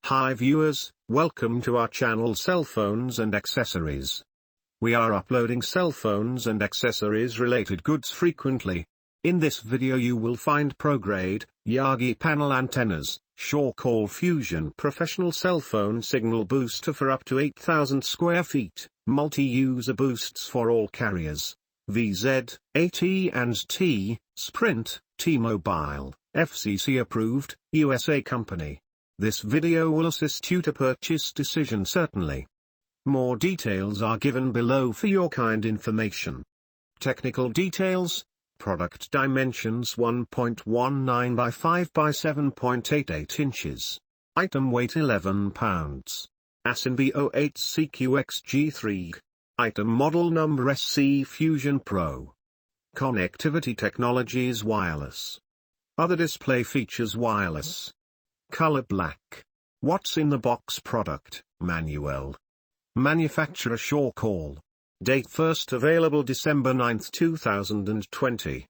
Hi viewers, welcome to our channel Cell Phones and Accessories. We are uploading cell phones and accessories related goods frequently. In this video you will find pro-grade, Yagi Panel Antennas, SureCall Fusion Professional Cell Phone Signal Booster for up to 8,000 square feet, multi-user boosts for all carriers, VZ, AT&T, Sprint, T-Mobile, FCC Approved, USA Company. This video will assist you to purchase decision certainly. More details are given below for your kind information. Technical details, product dimensions 1.19 by 5 by 7.88 inches. Item weight 11 pounds. ASIN B08CQXG3. Item model number SC Fusion Pro. Connectivity technologies wireless. Other display features wireless. Color black. What's in the box product, manual. Manufacturer SureCall. Date first available December 9, 2020.